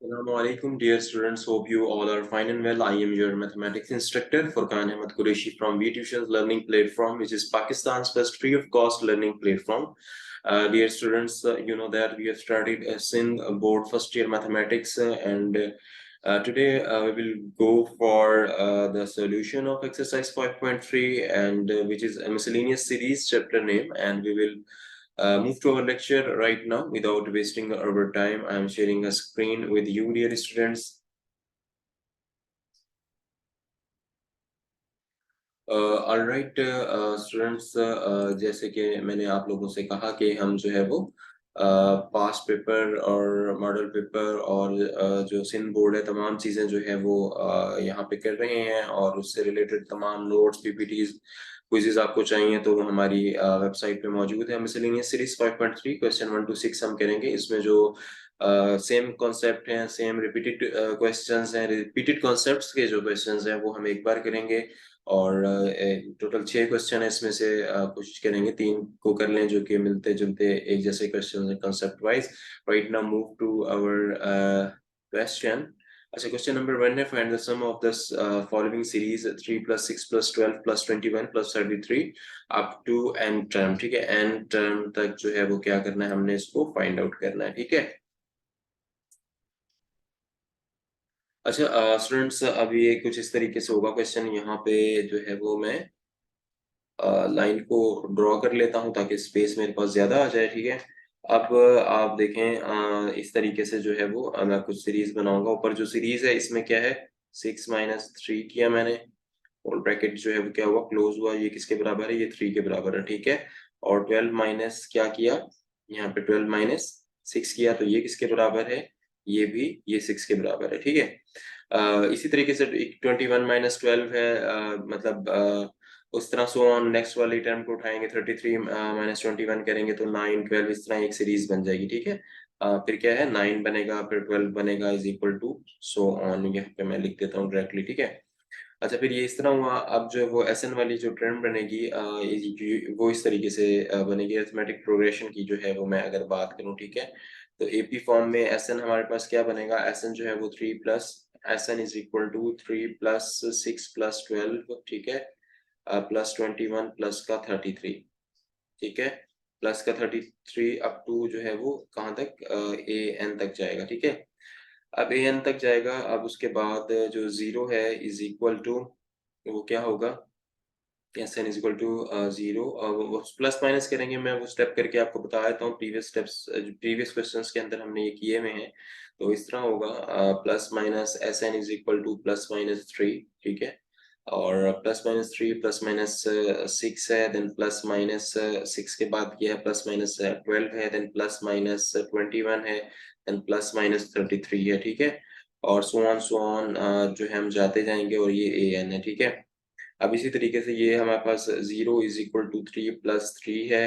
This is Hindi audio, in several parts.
Assalamualaikum, dear students. Hope you all are fine and well. I am your mathematics instructor, Furqan Ahmed Qureshi from VTution's learning platform, which is Pakistan's first free of cost learning platform. Dear students, you know that we have started a Sindh board first year mathematics, and today we will go for the solution of exercise 5.3, and which is a miscellaneous series chapter name, and we will move to our lecture right now without wasting our time. I am sharing a screen with you, dear students. Alright students, जैसे कि मैंने आप लोगों से कहा कि हम जो है वो पास्ट पेपर और मॉडल पेपर और जो सिंध बोर्ड है तमाम चीज़ें जो है वो यहाँ पे कर रहे हैं, और उससे रिलेटेड तमाम नोट्स पीपीटीज क्विज़ेस आपको चाहिए तो वो हमारी वेबसाइट पे मौजूद है। मिसलेनियस सीरीज 5.3 क्वेश्चन 1 to 6 हम करेंगे। इसमें जो सेम कॉन्सेप्ट हैं, सेम रिपीटेड क्वेश्चंस हैं, रिपीटेड कॉन्सेप्ट्स के जो क्वेश्चंस हैं वो हम एक बार करेंगे, और टोटल 6 क्वेश्चन है। इसमें से कोशिश करेंगे 3 को कर लें जो कि मिलते जुलते एक जैसे क्वेश्चन है concept wise. Right now move to our question. अच्छा, क्वेश्चन नंबर 1 है, find the sum of this following series 3 + 6 + 12 + 21 + 33 up to n term. ठीक है, n टर्म तक जो है वो क्या करना है, हमने इसको फाइंड आउट करना है। ठीक है। अच्छा स्टूडेंट्स, अभी ये कुछ इस तरीके से होगा क्वेश्चन। यहाँ पे जो है वो मैं लाइन को ड्रॉ कर लेता हूँ ताकि स्पेस मेरे पास ज्यादा आ जाए। ठीक है। अब आप देखें, इस तरीके से जो है वो मैं कुछ सीरीज बनाऊंगा। ऊपर जो सीरीज है इसमें क्या है, 6 - 3 किया मैंने, और ब्रैकेट जो है वो क्या हुआ, क्लोज हुआ। ये किसके बराबर है, ये 3 के बराबर है। ठीक है। और 12 माइनस क्या किया, यहाँ पे 12 - 6 किया, तो ये किसके बराबर है, ये भी ये 6 के बराबर है। ठीक है। इसी तरीके से 21 - 12 है, मतलब उस तरह सो ऑन नेक्स्ट वाली टर्म को उठाएंगे, 33 - 21 करेंगे तो 9 12 इस तरह एक सीरीज बन जाएगी। ठीक है। फिर क्या है, 9 बनेगा, फिर 12 बनेगा, is equal to so on. यहाँ पे मैं लिख देता हूँ डायरेक्टली। ठीक है। अच्छा, फिर ये इस तरह हुआ। अब जो वो एस एन वाली जो टर्म बनेगी, वो इस तरीके से बनेगी। अरिथमेटिक प्रोग्रेशन की जो है वो मैं अगर बात करूँ, ठीक है, तो एपी फॉर्म में एस एन हमारे पास क्या बनेगा, एस एन जो है वो 3 plus S N is equal to 3 + 6 + 12। ठीक है। प्लस 21 प्लस का 33। ठीक है। प्लस का 33 अप टू जो है वो कहाँ तक, ए एन तक जाएगा। ठीक है। अब ए एन तक जाएगा। अब उसके बाद जो जीरो है इज इक्वल टू, वो क्या होगा, S N is equal to zero. Plus minus करेंगे, मैं वो स्टेप करके आपको बता देता हूँ। प्रीवियस स्टेप्स, प्रीवियस क्वेश्चंस के अंदर हमने ये किए हुए हैं। तो इस तरह होगा, plus minus S N is equal to +-3। ठीक है। और +-3 +-6 है, देन +-6 के बाद क्या है, +-12 है, देन +-21 है, देन +-33 है। ठीक है। और सो ऑन जो है हम जाते जाएंगे, और ये ए एन है। ठीक है। अब इसी तरीके से ये हमारे पास 0 इज इक्वल टू 3 + 3 है,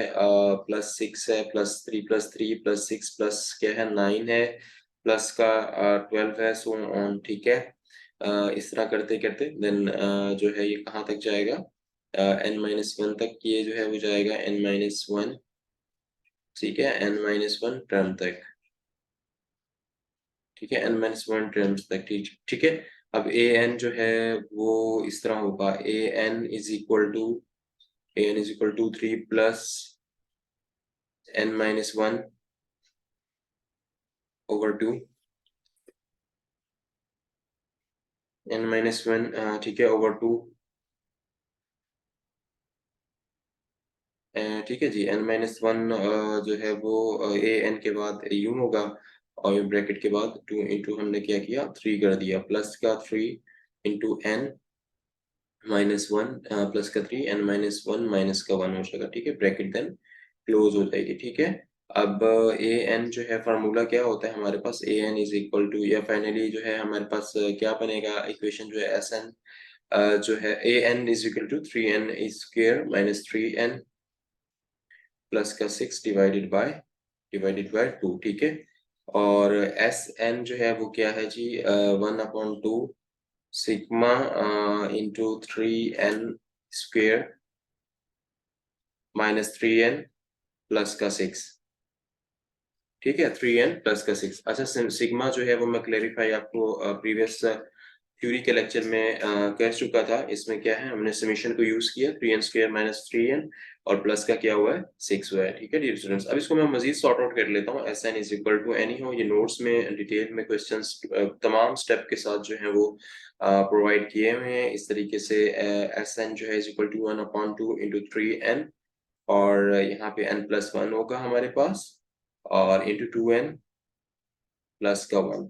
+6 है, +3 + 3 +6 प्लस क्या है 9 है, प्लस का 12 है, सो ऑन। ठीक है। इस तरह करते करते देन जो है ये कहाँ तक जाएगा, n-1 तक। ये जो है वो जाएगा n-1। ठीक है, n-1 टर्म तक। ठीक है, n-1 टर्म्स तक। ठीक ठीक है। अब ए एन जो है वो इस तरह होगा, a n is equal to, an is equal to 3 plus n-1 over 2 n-1। ठीक है, ओवर 2। ठीक है जी, n-1 जो है वो ए एन के बाद यूं होगा, और ब्रैकेट के बाद 2 इंटू हमने क्या किया, 3 कर दिया, प्लस का 3 इंटू n-1 प्लस का 3 n-1 माइनस का 1 हो जाएगा। ठीक है, ब्रैकेट देन क्लोज हो जाएगी। ठीक है। अब ए एन जो है फार्मूला क्या होता है हमारे पास, ए एन इज इक्वल टू, या फाइनली जो है हमारे पास क्या बनेगा, इक्वेशन जो है एस एन जो है, a n is equal to 3n square minus 3n plus का 6 डिवाइडेड बाय 2। ठीक है। और एस एन जो है वो क्या है जी, 1/2 sigma into 3n square minus 3n plus का 6। ठीक है, 3n प्लस का 6। अच्छा, सिग्मा जो है वो मैं क्लेरिफाई आपको प्रीवियस थ्योरी के लेक्चर में कह चुका था। इसमें क्या है, हमने समेशन को यूज किया, 3n स्क्वायर माइनस 3n, और प्लस का क्या हुआ है, 6 हुआ है। ठीक है डियर स्टूडेंट्स, अब इसको मैं मजीद सॉर्ट आउट कर लेता हूँ। S N is equal to any हो, ये नोट्स में डिटेल में क्वेश्चंस तमाम स्टेप के साथ जो है वो प्रोवाइड किए हुए हैं। इस तरीके से एस एन जो है is equal to 1/2 into 3n, और यहाँ पे n प्लस 1 होगा हमारे पास, और इंटू 2n प्लस का 1।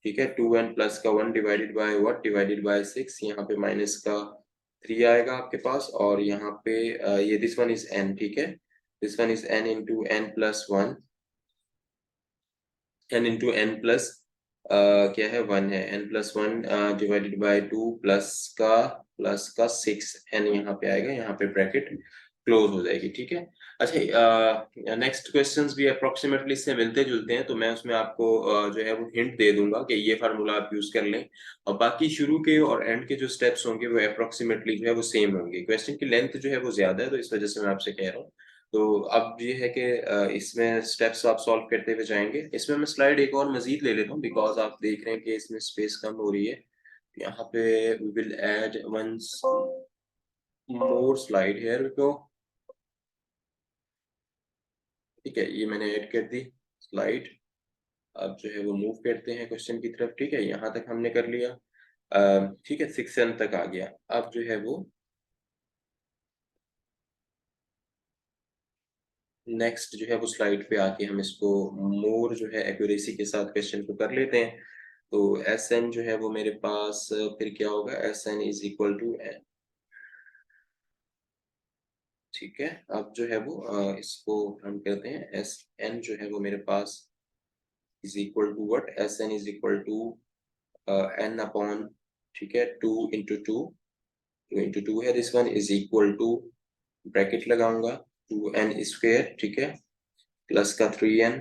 ठीक है, 2n प्लस का 1 divided by what, divided bye 6। यहाँ पे माइनस का 3 आएगा आपके पास, और यहाँ पे ये दिस वन इज n। ठीक है, this one is n into n plus 1, n into n plus क्या है, 1 है, n plus 1 divided by 2 plus का 6, n यहाँ पे आएगा, यहाँ पे ब्रैकेट क्लोज हो जाएगी। ठीक है। अच्छा, नेक्स्ट क्वेश्चंस भी अप्रोक्सीमेटली इससे मिलते जुलते हैं, तो मैं उसमें आपको जो है वो हिंट दे दूंगा कि ये फार्मूला आप यूज कर लें, और बाकी शुरू के और एंड के जो स्टेप्स होंगे वो अप्रोक्सीमेटली जो है वो सेम होंगे। क्वेश्चन की लेंथ जो है वो ज्यादा है, तो इस वजह से मैं आपसे कह रहा हूँ। तो अब ये है कि इसमें स्टेप्स आप सॉल्व करते हुए जाएंगे। इसमें मैं स्लाइड एक और मजीद ले लेता हूँ, बिकॉज आप देख रहे हैं कि इसमें स्पेस कम हो रही है। यहाँ पे we will add one more slide here we go. ठीक है, ये मैंने ऐड कर दी स्लाइड। अब जो है वो मूव करते हैं क्वेश्चन की तरफ। ठीक है, यहाँ तक हमने कर लिया। ठीक है, 6n तक आ गया। अब जो है वो नेक्स्ट जो है वो स्लाइड पे आके हम इसको मोर जो है एक्यूरेसी के साथ क्वेश्चन को कर लेते हैं। तो एस एन जो है वो मेरे पास फिर क्या होगा, S N is equal to N. ठीक है, अब जो है वो इसको हम कहते हैं एस एन जो है वो मेरे पास is equal to what, s N is equal to n upon, ठीक है, 2 इंटू टू है, this one is equal to, bracket लगाऊंगा, 2n स्क्वायर, ठीक है, प्लस का 3n,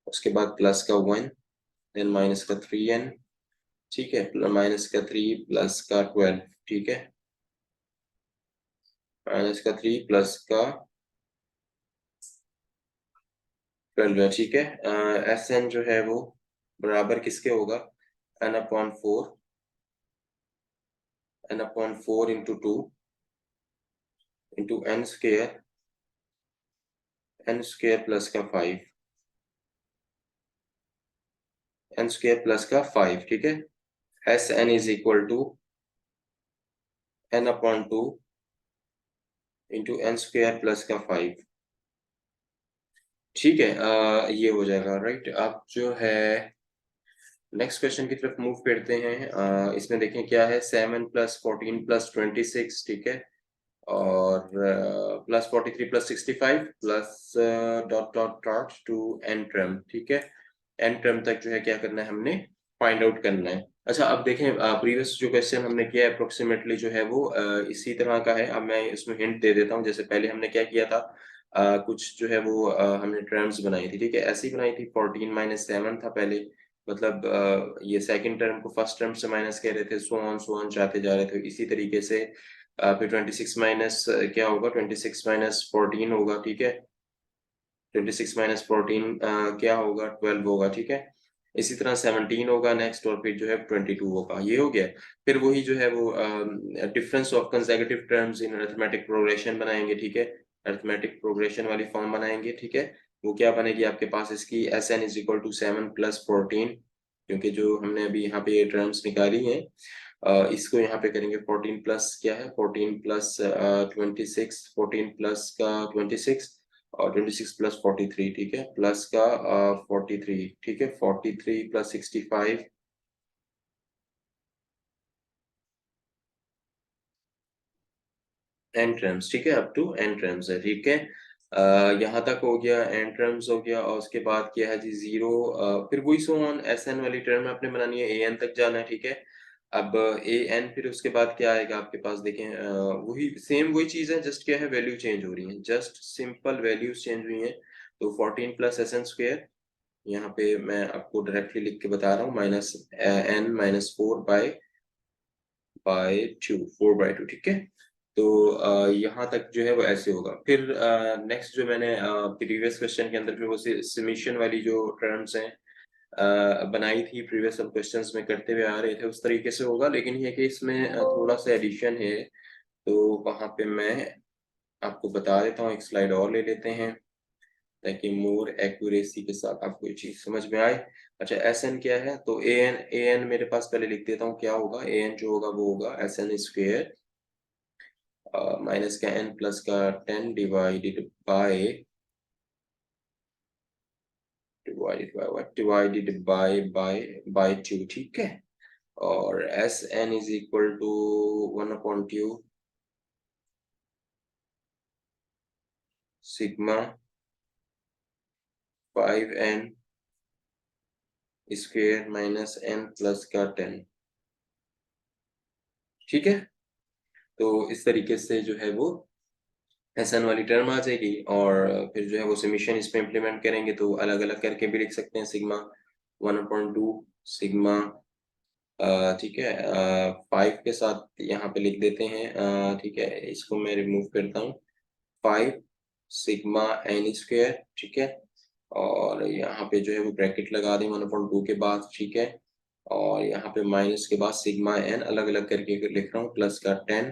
उसके बाद प्लस का 1, देन माइनस का 3n, ठीक है, माइनस का 3 प्लस का 12। ठीक है, माइनस का 3 प्लस का 12 है। ठीक है, एस एन जो है वो बराबर किसके होगा, n/4 into 2 into n square plus का 5, n स्क्वायर प्लस का 5। ठीक है, S N is equal to n/2 into n square plus का 5। ठीक है, ये हो जाएगा राइट। अब जो है नेक्स्ट क्वेश्चन की तरफ मूव करते हैं। इसमें देखें क्या है, 7 + 14 + 26, ठीक है, और +43 + 65 plus dot dot dot to N term. ठीक है, एन टर्म तक जो है क्या करना है, हमने फाइंड आउट करना है। अच्छा, अब देखें प्रीवियस जो क्वेश्चन हमने किया है अप्रोक्सीमेटली जो है वो इसी तरह का है। अब मैं इसमें हिंट दे देता हूँ। जैसे पहले हमने क्या किया था, कुछ जो है वो हमने टर्म्स बनाई थी। ठीक है, ऐसी बनाई थी, 14 - 7 था पहले, मतलब ये सेकंड टर्म को फर्स्ट टर्म से माइनस कर रहे थे, सो ऑन जाते जा रहे थे। इसी तरीके से फिर 26 माइनस क्या होगा, 26 - 14 होगा। ठीक है, 26 - 14 क्या होगा, 12 होगा। ठीक है, इसी तरह 17 होगा नेक्स्ट, और फिर जो है 22 होगा। ये हो गया। फिर वही जो है वो difference of consecutive terms in arithmetic progression बनाएंगे। ठीक है, अरिथमेटिक प्रोग्रेशन वाली फॉर्म बनाएंगे। ठीक है, वो क्या बनेगी आपके पास, इसकी S N is equal to 7 + 14, क्योंकि जो हमने अभी यहाँ पे ये टर्म्स निकाली हैं, इसको यहाँ पे करेंगे 14 प्लस क्या है, 14 प्लस 26, 14 प्लस का 26, और 26 + 43। ठीक है, प्लस का 43। ठीक है, 43 + 65, एंट्रेंस। ठीक है, अप टू एंट्रेंस है। ठीक है, यहाँ तक हो गया, एंट्रेंस हो गया, और उसके बाद क्या है जी, 0, फिर वही सो ऑन, एस एन वाली टर्म आपने बनानी है, ए एन तक जाना है। ठीक है, अब ए एन, फिर उसके बाद क्या आएगा आपके पास, देखें वही सेम वही चीज है, जस्ट क्या है, वैल्यू चेंज हो रही है, जस्ट सिंपल वैल्यूज चेंज हुई है। तो 14 + SN², यहाँ पे मैं आपको डायरेक्टली लिख के बता रहा हूँ, -n - 4/2, 4/2। ठीक है, तो यहाँ तक जो है वो ऐसे होगा। फिर नेक्स्ट जो मैंने प्रीवियस क्वेश्चन के अंदर फिर वो समेशन वाली जो टर्म्स हैं बनाई थी, प्रीवियस हम क्वेश्चंस में करते हुए आ रहे थे, उस तरीके से होगा। लेकिन ये कि इसमें थोड़ा सा एडिशन है, तो वहां पे मैं आपको बता देता हूँ। एक स्लाइड और ले लेते हैं ताकि मोर एक्यूरेसी के साथ आपको ये चीज समझ में आए। अच्छा, एस एन क्या है? तो ए एन मेरे पास पहले लिख देता हूँ क्या होगा। ए एन जो होगा वो होगा एस एन स्क्वेयर माइनस का एन प्लस का 10 डिवाइडेड बाय 2, ठीक है। और S N is equal to 1/2 sigma 5n square minus N plus का 10, ठीक है। तो इस तरीके से जो है वो एसएन वाली टर्म आ जाएगी। और फिर जो है वो समेशन इसमें इम्प्लीमेंट करेंगे तो अलग अलग करके भी लिख सकते हैं। सिग्मा 1/2 सिग्मा, ठीक है, 5 के साथ यहाँ पे लिख देते हैं, ठीक है। इसको मैं रिमूव करता हूँ। 5 सिग्मा एन स्क्वेयर, ठीक है। और यहाँ पे जो है वो ब्रैकेट लगा दें 1/2 के बाद, ठीक है। और यहाँ पे माइनस के बाद सिग्मा एन अलग अलग करके लिख रहा हूँ, प्लस का 10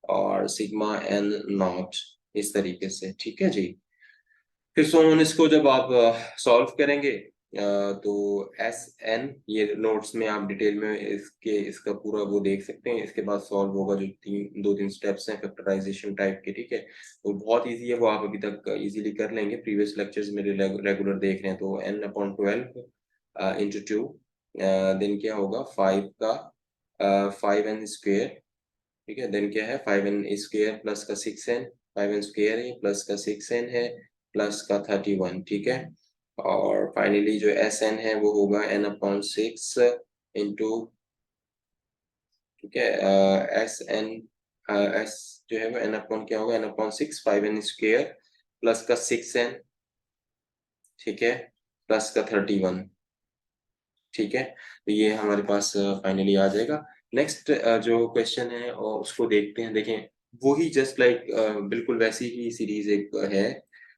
और सिग्मा एन नॉट, इस तरीके से, ठीक है जी। फिर सोन इसको जब आप सॉल्व करेंगे तो एस एन, ये नोट्स में आप डिटेल में इसका पूरा वो देख सकते हैं। इसके बाद सॉल्व होगा जो 2-3 स्टेप्स हैं फैक्टराइजेशन टाइप के, ठीक है। तो बहुत इजी है वो, आप अभी तक इजीली कर लेंगे। प्रीवियस लेक्चर्स मेरे रेगुलर देख रहे हैं तो n/12 इंटू 2, देन क्या होगा 5 का 5n स्क्वेयर, ठीक है। देन क्या है 5n स्क्वेयर प्लस का 6n, 5n स्क्वेयर है प्लस का 6n है प्लस का 31, ठीक है। और फाइनली जो एस एन है वो होगा n/6 इंटू, ठीक है, एस एन एस जो है वो n/ क्या होगा n/6 5n स्क्वेयर प्लस का 6n, ठीक है, प्लस का 31, ठीक है। तो ये हमारे पास फाइनली आ जाएगा। नेक्स्ट जो क्वेश्चन है और उसको देखते हैं। देखें, वो ही जस्ट लाइक बिल्कुल वैसी ही सीरीज एक है।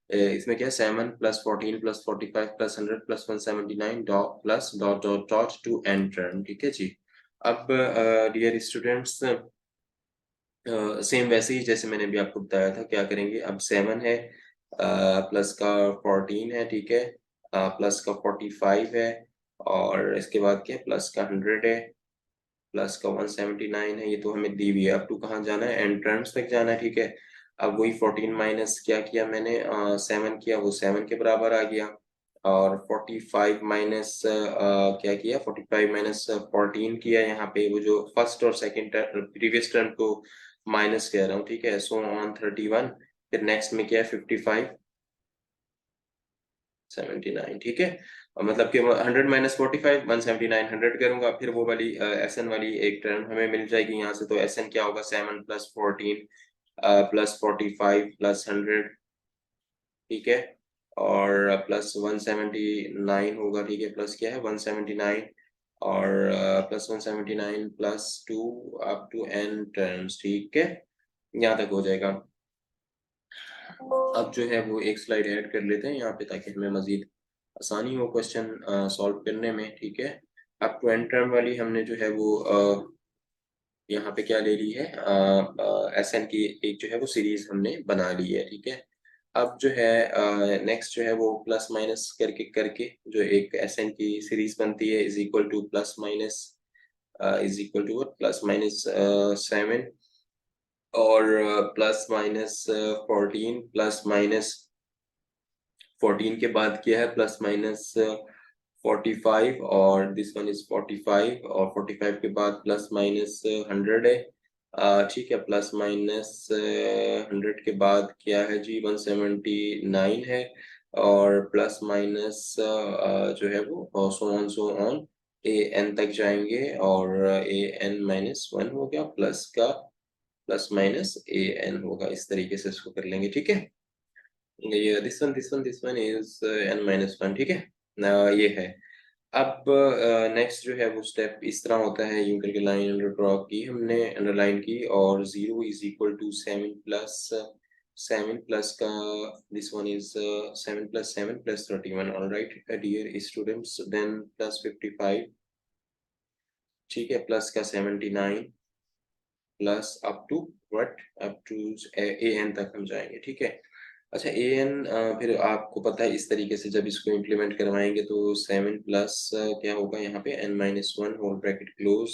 इसमें क्या है 7 plus 14 plus 45 plus 100 plus 179 dot plus dot dot dot to N term, ठीक है जी। अब डियर स्टूडेंट्स, सेम वैसे ही जैसे मैंने भी आपको बताया था, क्या करेंगे। अब 7 है प्लस का 14 है, ठीक है, प्लस का 45 है, और इसके बाद क्या प्लस का 100 है, प्लस का 179 है। ये तो हमें दी हुई है। अब टू कहाँ जाना है, एंट्रेंस तक जाना है, ठीक है। अब वही 14 माइनस क्या किया मैंने 7 किया, वो 7 के बराबर आ गया। और 45 माइनस क्या किया 45 माइनस 14 किया। यहाँ पे वो जो फर्स्ट और सेकंड टर्म प्रीवियस टर्म को माइनस कह रहा हूँ, ठीक है। सो ऑन 31, फिर नेक्स्ट में क्या है 55 79, ठीक है। और मतलब कि 100 माइनस 45 179 100 करूंगा, फिर वो वाली एस एन वाली एक टर्म हमें मिल जाएगी यहाँ से। तो एस एन क्या होगा 7 प्लस 14 प्लस 45 प्लस 100, ठीक है, और प्लस 179 होगा, ठीक है। प्लस क्या है 179 और plus 179 plus 2 up to N terms, ठीक है। यहाँ तक हो जाएगा। अब जो है वो एक स्लाइड ऐड कर लेते हैं यहाँ पे ताकि हमें मजीद आसानी हो क्वेश्चन सॉल्व करने में, ठीक है। अब टू एन टर्म वाली हमने जो है वो यहाँ पे क्या ले ली है, एस एन की एक जो है वो सीरीज हमने बना ली है, ठीक है। अब जो है नेक्स्ट जो है वो प्लस माइनस करके करके जो एक एस एन की सीरीज बनती है is equal two plus minus is equal two plus minus 7 और प्लस माइनस 14 प्लस माइनस 14 के बाद क्या है प्लस माइनस 45 और दिस वन इज 45 और 45 के बाद प्लस माइनस 100 है, ठीक है। प्लस माइनस 100 के बाद क्या है जी 179 है, और प्लस माइनस जो है वो सो ऑन ए एन तक जाएंगे, और ए एन माइनस 1 हो गया प्लस का प्लस माइनस ए एन होगा। इस तरीके से इसको कर लेंगे, ठीक है। ये दिस वन इज n-1, ठीक है। ये है। अब नेक्स्ट जो है वो स्टेप इस तरह होता है, यूं करके लाइन अंडर ड्रॉ की हमने, अंडरलाइन की, और 0 इज इक्वल टू 7 प्लस का this one is 7 plus 31, alright dear students, then plus 55, ठीक है, प्लस का 79, plus up to what, up to A N तक हम जाएंगे, ठीक है। अच्छा ए एन, फिर आपको पता है इस तरीके से जब इसको इम्प्लीमेंट करवाएंगे तो 7 प्लस क्या होगा यहाँ पे n-1 whole bracket close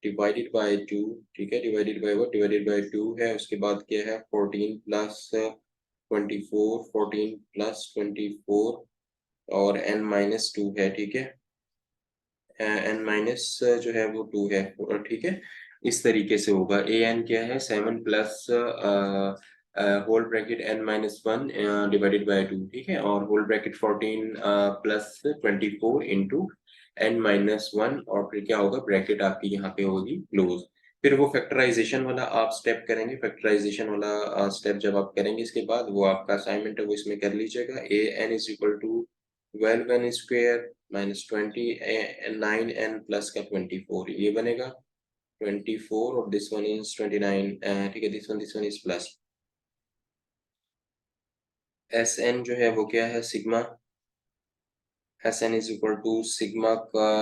divided by 2, ठीक है, divided by what, divided by 2 है, उसके बाद क्या है 14 प्लस 24, 14 प्लस 24 और n-2 है, ठीक है, n माइनस जो है वो 2 है, ठीक है। इस तरीके से होगा, ए एन क्या है 7 plus whole bracket n-1 divided by 2, ठीक है, और whole bracket 14 plus 24 into n-1, और फिर क्या होगा, ब्रैकेट आपकी यहाँ पे होगी क्लोज। फिर वो फैक्टराइजेशन वाला आप स्टेप करेंगे, फैक्टराइजेशन वाला स्टेप जब आप करेंगे इसके बाद वो आपका असाइनमेंट है वो इसमें कर लीजिएगा। A n is equal to 12n square minus 20 9n plus का 24, ये बनेगा 24 और दिस वन इज 29, ठीक है, this one is plus S N जो है वो क्या है sigma, S N is equal to sigma का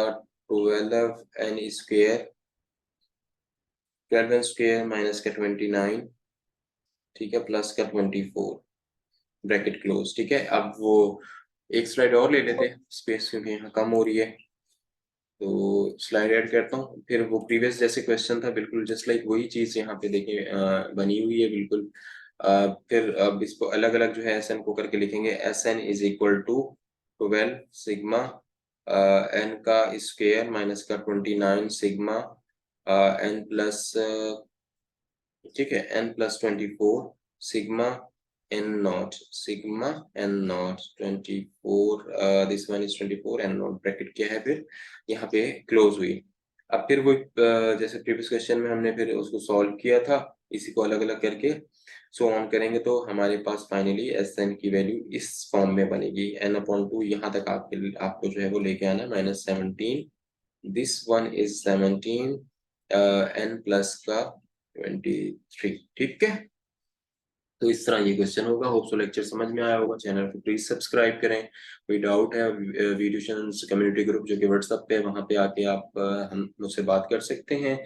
12n square, 12n square minus का 29, ठीक है, प्लस का 24 ब्रैकेट क्लोज, ठीक है। अब वो एक स्लाइड और ले लेते हैं स्पेस क्योंकि यहाँ कम हो रही है, तो स्लाइड ऐड करता हूँ, फिर वो प्रीवियस जैसे क्वेश्चन था बिल्कुल जस्ट लाइक वही चीज यहाँ पे देखें बनी हुई है बिल्कुल। फिर अब इसको अलग अलग जो है एस एन को करके लिखेंगे, S N is equal to 12 sigma N का स्क्वेयर माइनस का 29 सिग्मा एन प्लस, ठीक है, n plus 24 sigma n not, sigma n not 24, this one is 24 n not, bracket क्या है फिर यहाँ पे क्लोज हुई। अब फिर वो जैसे प्रीवियस क्वेश्चन में हमने फिर उसको सॉल्व किया था, इसी को अलग अलग करके सो ऑन करेंगे तो हमारे पास फाइनली एस एन की वैल्यू इस फॉर्म में बनेगी, n/2 यहाँ तक आपको जो है वो लेके आना -17, this one is 17 n plus का 23, ठीक है। तो इस तरह ये क्वेश्चन होगा, होप सो लेक्चर समझ में आया होगा, चैनल को प्लीज सब्सक्राइब करें। कोई डाउट है वी ट्यूशंस कम्युनिटी ग्रुप जो कि व्हाट्सएप पे, वहाँ पे आके आप हम मुझसे बात कर सकते हैं।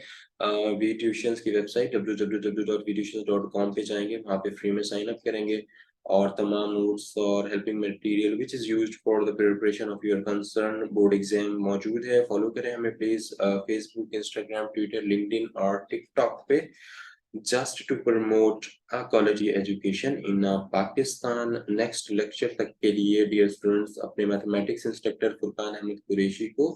वी ट्यूशंस की वेबसाइट www.vtutions.com पे जाएंगे, वहाँ पे फ्री में साइन अप करेंगे और तमाम नोट्स और helping material which is used for the preparation of your concern board exam मौजूद है। फॉलो करें हमें please Facebook, Instagram, Twitter, LinkedIn और टिकटॉक पे, just to promote a quality education in Pakistan। Next lecture तक के लिए डियर स्टूडेंट्स अपने मैथमेटिक्स इंस्ट्रक्टर फुरकान अहमद कुरैशी को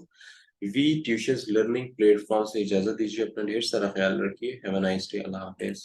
वी ट्यूशंस लर्निंग प्लेटफॉर्म से इजाजत दीजिए। अपना ढेर सारा ख्याल रखिए। Have a nice day. Allah Hafiz.